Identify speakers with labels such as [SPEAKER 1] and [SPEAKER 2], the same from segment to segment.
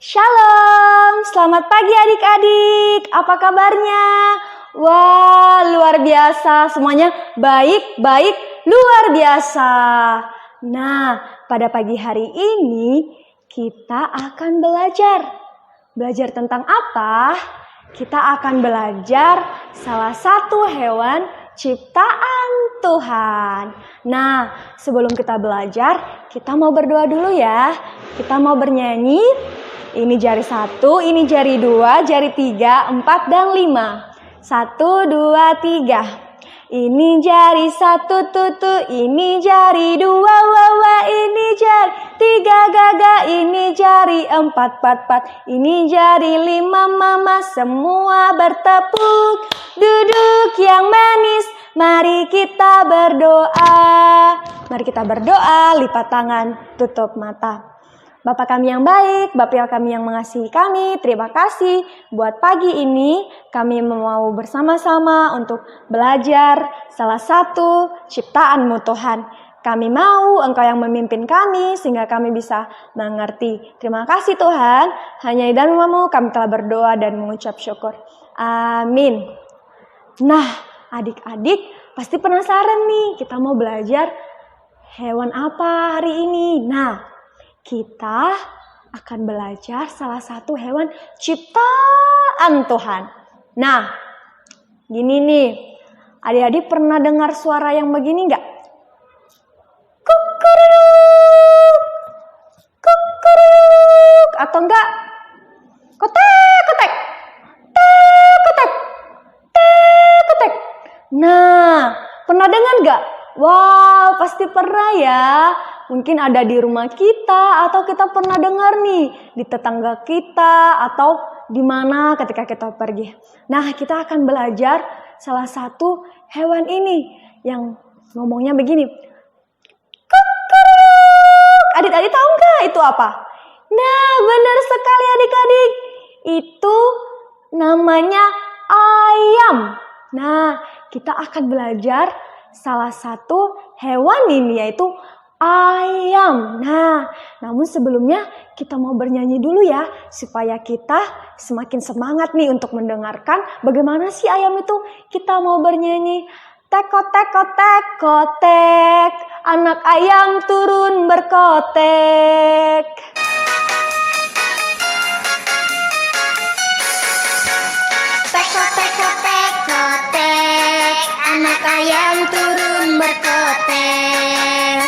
[SPEAKER 1] Shalom, selamat pagi adik-adik. Apa kabarnya? Wah, luar biasa. Semuanya baik, luar biasa. Nah, pada pagi hari ini kita akan belajar. Belajar tentang apa? Kita akan belajar salah satu hewan ciptaan Tuhan. Nah, sebelum kita belajar, kita mau berdoa dulu ya. Kita mau bernyanyi. Ini jari 1, ini jari 2, jari 3, 4, dan 5. 1, 2, 3. Ini jari 1 tutu, ini jari 2 wawa, ini jari 3 gaga, ini jari 4 pat pat, ini jari 5 mama, semua bertepuk. Duduk yang manis, mari kita berdoa. Mari kita berdoa, lipat tangan, tutup mata. Bapak kami yang baik, Bapak kami yang mengasihi kami, terima kasih buat pagi ini kami mau bersama-sama untuk belajar salah satu ciptaan-Mu Tuhan. Kami mau Engkau yang memimpin kami sehingga kami bisa mengerti. Terima kasih Tuhan, hanya di dalam nama-Mu kami telah berdoa dan mengucap syukur. Amin. Nah, adik-adik pasti penasaran nih, kita mau belajar hewan apa hari ini? Nah, kita akan belajar salah satu hewan ciptaan Tuhan. Nah, gini nih, adik-adik pernah dengar suara yang begini nggak? Kukuruyuk, kukuruyuk, atau enggak? Kotek, kotek, tek, kotek, tek, kotek. Nah, pernah dengar nggak? Wow, pasti pernah ya. Mungkin ada di rumah kita atau kita pernah dengar nih di tetangga kita atau di mana ketika kita pergi. Nah, kita akan belajar salah satu hewan ini yang ngomongnya begini. Kukuruyuk. Adik-adik tahu nggak itu apa? Nah, benar sekali adik-adik. Itu namanya ayam. Nah, kita akan belajar salah satu hewan ini yaitu ayam. Nah, namun sebelumnya kita mau bernyanyi dulu ya, supaya kita semakin semangat nih untuk mendengarkan bagaimana sih ayam itu. Kita mau bernyanyi. Teko teko teko tek, anak ayam turun berkotek.
[SPEAKER 2] Teko teko teko tek, anak ayam turun berkotek.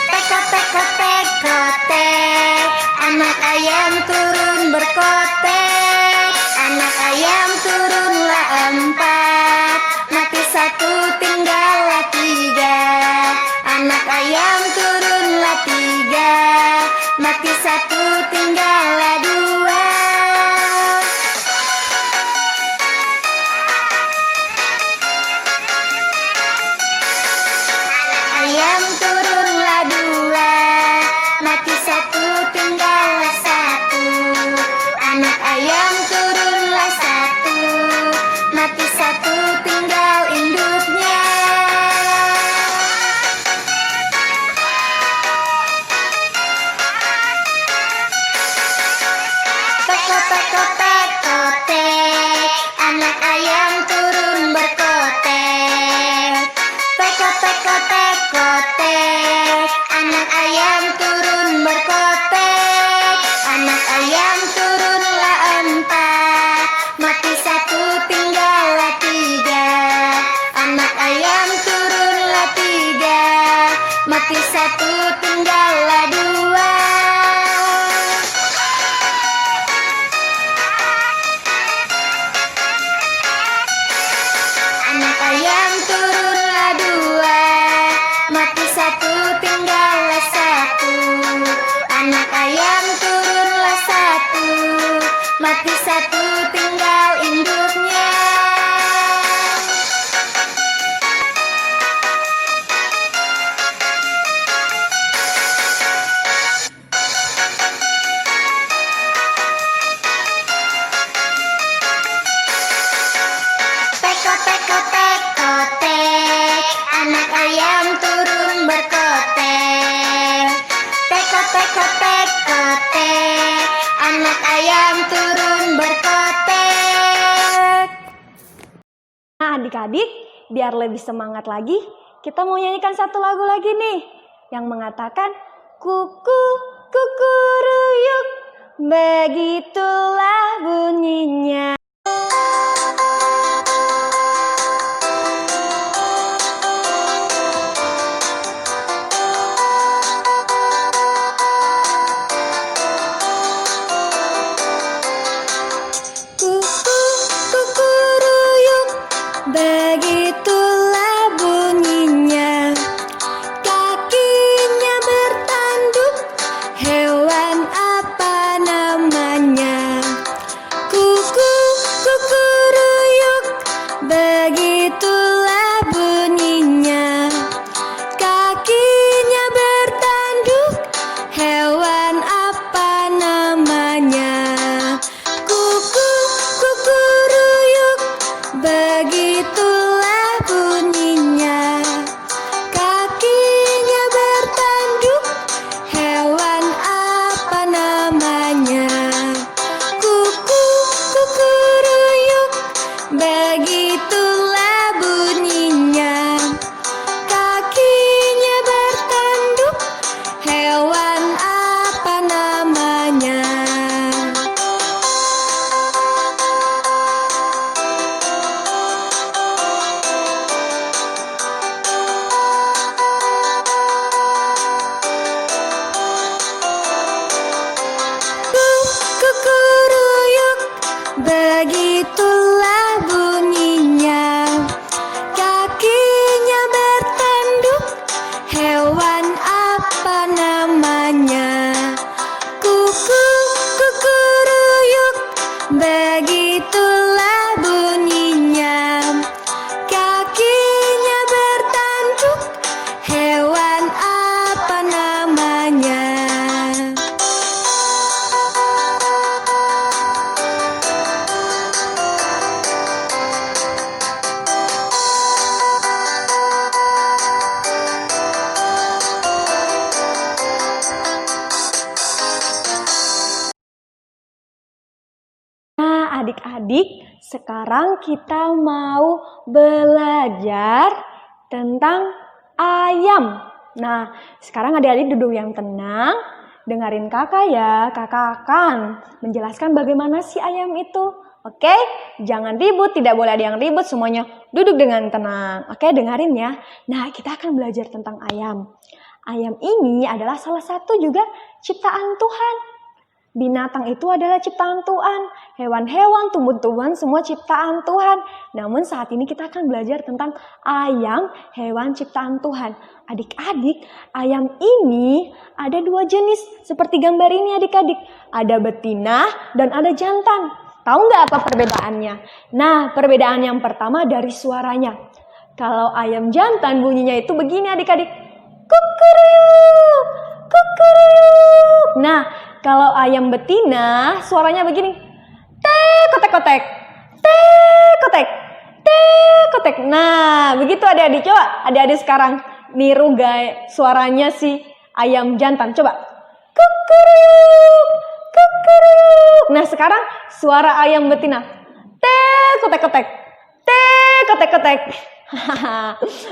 [SPEAKER 2] Teko teko teko tek, anak ayam turun berkotek. Anak ayam turunlah 4, mati 1 tinggallah 3. Anak ayam turunlah 3, mati 1 tinggallah 2. Ayam turunlah 2, mati 1 tinggallah 1. Anak ayam turunlah 1, mati 1 tinggal induknya.
[SPEAKER 1] adik-adik, biar lebih semangat lagi, kita mau nyanyikan satu lagu lagi nih yang mengatakan kuku kukuruyuk, begitulah bunyinya. Kuku kukuruyuk, begitulah bunyinya. Kakinya bertanduk, hewan apa namanya? Kuku kukuruyuk, begitulah bunyinya. Kakinya bertanduk, hewan apa namanya? Kuku kukuruyuk, begitulah bunyinya. Kakinya bertanduk, hewan apa namanya? Kuku kukuruyuk, begitulah bunyinya. Kakinya bertanduk, hewan apa namanya? Kukuruyuk, begitulah bunyinya. Kakinya bertanduk, hewan apa namanya? Kuku kukuruyuk, begitulah bunyinya. Kakinya bertanduk, hewan apa namanya? Nah, adik-adik, sekarang kita mau belajar tentang ayam. Nah, sekarang adik-adik duduk yang tenang, dengerin kakak ya. Kakak akan menjelaskan bagaimana si ayam itu. Oke, jangan ribut, tidak boleh ada yang ribut, semuanya duduk dengan tenang. Oke, dengerin ya. Nah, kita akan belajar tentang ayam. Ayam ini adalah salah satu juga ciptaan Tuhan. Binatang itu adalah ciptaan Tuhan. Hewan-hewan, tumbuh-tumbuhan, semua ciptaan Tuhan. Namun saat ini kita akan belajar tentang ayam, hewan ciptaan Tuhan. Adik-adik, ayam ini ada dua jenis. Seperti gambar ini adik-adik. Ada betina dan ada jantan. Tahu nggak apa perbedaannya? Nah, perbedaan yang pertama dari suaranya. Kalau ayam jantan bunyinya itu begini adik-adik. Kukuruyuk, kukuruyuk. Nah, kalau ayam betina suaranya begini. Tek, kotek, kotek. Tek, kotek. Tek, kotek. Nah, begitu adik-adik. Coba adik-adik sekarang niru gaya suaranya si ayam jantan. Coba. Kukuruyuk, kukuruyuk. Nah, sekarang suara ayam betina. Tek, kotek, kotek. Tek, kotek, kotek.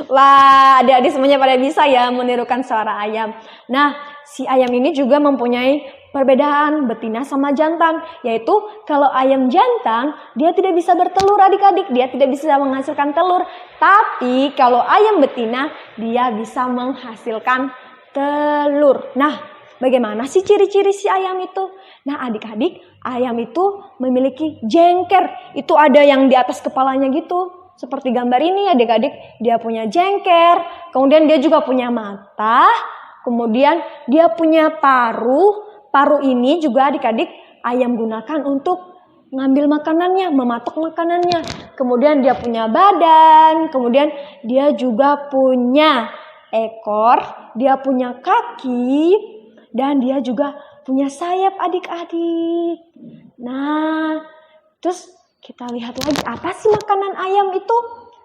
[SPEAKER 1] Wah, adik-adik semuanya pada bisa ya menirukan suara ayam. Nah, si ayam ini juga mempunyai perbedaan betina sama jantan. Yaitu kalau ayam jantan, dia tidak bisa bertelur adik-adik. Dia tidak bisa menghasilkan telur. Tapi kalau ayam betina, dia bisa menghasilkan telur. Nah, bagaimana sih ciri-ciri si ayam itu? Nah, adik-adik, ayam itu memiliki jengker. Itu ada yang di atas kepalanya gitu. Seperti gambar ini adik-adik, dia punya jengker, kemudian dia juga punya mata, kemudian dia punya paruh. Paruh ini juga adik-adik ayam gunakan untuk ngambil makanannya, mematok makanannya. Kemudian dia punya badan, kemudian dia juga punya ekor, dia punya kaki, dan dia juga punya sayap adik-adik. Nah, terus kita lihat lagi apa sih makanan ayam itu?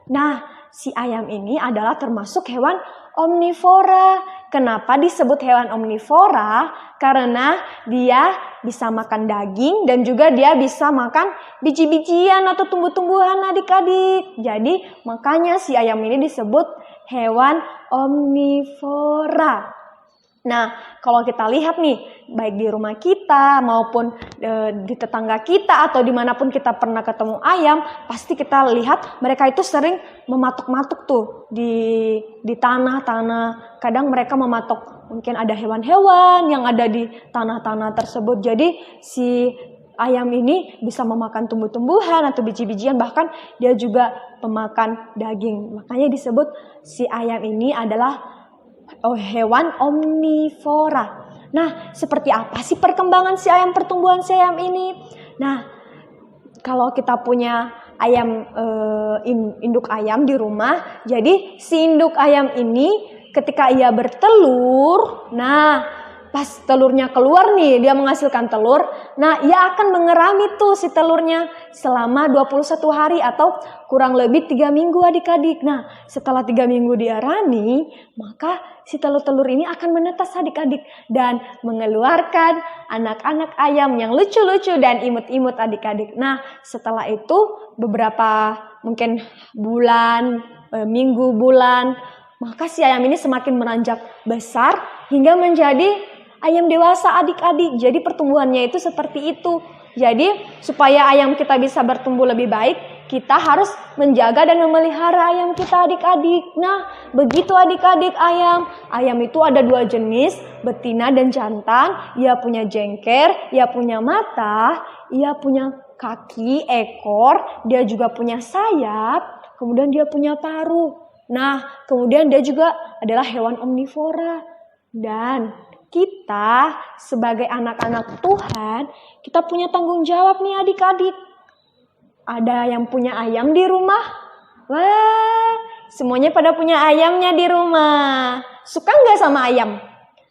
[SPEAKER 1] Nah, si ayam ini adalah termasuk hewan omnivora. Kenapa disebut hewan omnivora? Karena dia bisa makan daging dan juga dia bisa makan biji-bijian atau tumbuh-tumbuhan adik-adik. Jadi makanya si ayam ini disebut hewan omnivora. Nah, kalau kita lihat nih, baik di rumah kita maupun di tetangga kita atau dimanapun kita pernah ketemu ayam, pasti kita lihat mereka itu sering mematuk-matuk tuh di tanah-tanah. Kadang mereka mematuk, mungkin ada hewan-hewan yang ada di tanah-tanah tersebut. Jadi si ayam ini bisa memakan tumbuh-tumbuhan atau biji-bijian, bahkan dia juga pemakan daging. Makanya disebut si ayam ini adalah hewan omnivora. Nah, seperti apa sih perkembangan si ayam, pertumbuhan si ayam ini? Nah, kalau kita punya ayam induk ayam di rumah, jadi si induk ayam ini ketika ia bertelur, nah pas telurnya keluar nih, dia menghasilkan telur. Nah, ia akan mengerami tuh si telurnya selama 21 hari atau kurang lebih 3 minggu adik-adik. Nah, setelah 3 minggu diarami, maka si telur-telur ini akan menetas adik-adik dan mengeluarkan anak-anak ayam yang lucu-lucu dan imut-imut adik-adik. Nah, setelah itu beberapa mungkin bulan, minggu, bulan, maka si ayam ini semakin meranjak besar hingga menjadi ayam dewasa adik-adik. Jadi pertumbuhannya itu seperti itu. Jadi supaya ayam kita bisa bertumbuh lebih baik, kita harus menjaga dan memelihara ayam kita adik-adik. Nah, begitu adik-adik ayam. Ayam itu ada 2 jenis, betina dan jantan. Ia punya jengker, ia punya mata, ia punya kaki, ekor, dia juga punya sayap, kemudian dia punya paruh. Nah, kemudian dia juga adalah hewan omnivora. Dan kita sebagai anak-anak Tuhan, kita punya tanggung jawab nih adik-adik. Ada yang punya ayam di rumah? Wah, semuanya pada punya ayamnya di rumah. Suka nggak sama ayam?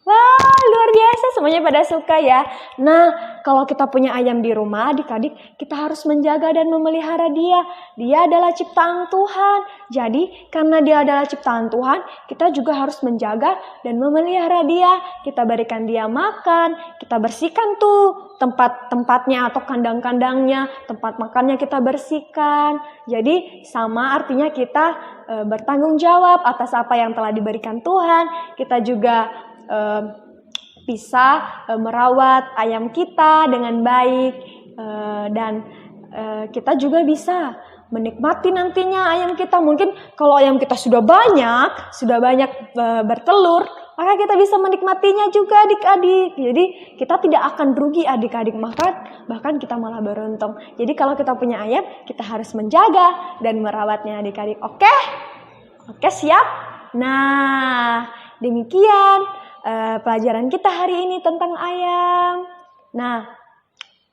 [SPEAKER 1] Wah, luar biasa, semuanya pada suka ya. Nah, kalau kita punya ayam di rumah, adik-adik, kita harus menjaga dan memelihara dia. Dia adalah ciptaan Tuhan. Jadi, karena dia adalah ciptaan Tuhan, kita juga harus menjaga dan memelihara dia. Kita berikan dia makan, kita bersihkan tuh tempat-tempatnya atau kandang-kandangnya, tempat makannya kita bersihkan. Jadi, sama artinya kita bertanggung jawab atas apa yang telah diberikan Tuhan. Kita juga bisa merawat ayam kita dengan baik dan kita juga bisa menikmati nantinya ayam kita. Mungkin kalau ayam kita sudah banyak bertelur, maka kita bisa menikmatinya juga adik-adik. Jadi kita tidak akan rugi adik-adik, bahkan kita malah beruntung. Jadi kalau kita punya ayam, kita harus menjaga dan merawatnya adik-adik. Oke, siap? Nah, demikian pelajaran kita hari ini tentang ayam. Nah,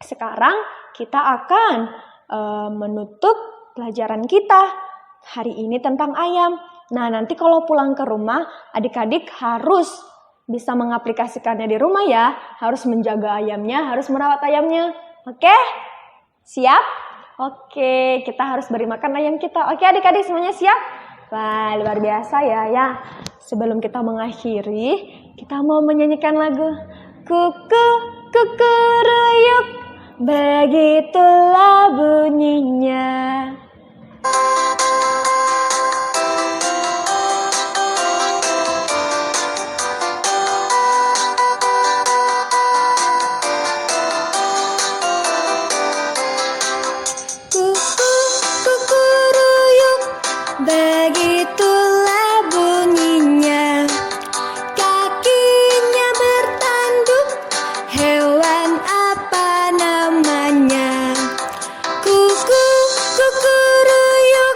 [SPEAKER 1] sekarang kita akan menutup pelajaran kita hari ini tentang ayam. Nah, nanti kalau pulang ke rumah, adik-adik harus bisa mengaplikasikannya di rumah ya. Harus menjaga ayamnya, harus merawat ayamnya. Oke? Siap? Oke, kita harus beri makan ayam kita. Oke, adik-adik semuanya siap? Wah, luar biasa ya. Sebelum kita mengakhiri, kita mau menyanyikan lagu Kuku, kukuruyuk, begitulah bunyinya. Kuku, kukuruyuk, begitulah bunyinya. Kakinya bertanduk, hewan apa namanya? Kuku, kukuruyuk,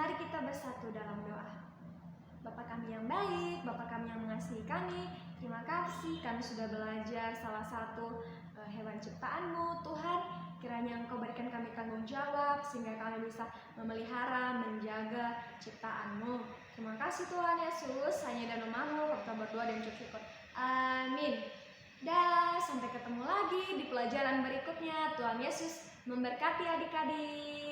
[SPEAKER 1] Mari kita bersatu dalam doa. Bapa kami yang baik, Bapa kami yang mengasihi kami, terima kasih kami sudah belajar salah satu hewan ciptaan-Mu, Tuhan. Kiranya Engkau berikan kami tanggung jawab sehingga kami bisa memelihara, menjaga ciptaan-Mu. Terima kasih Tuhan Yesus, hanya dan nama-Mu kami berdoa dan bersyukur. Amin. Dan sampai ketemu lagi di pelajaran berikutnya. Tuhan Yesus memberkati adik-adik.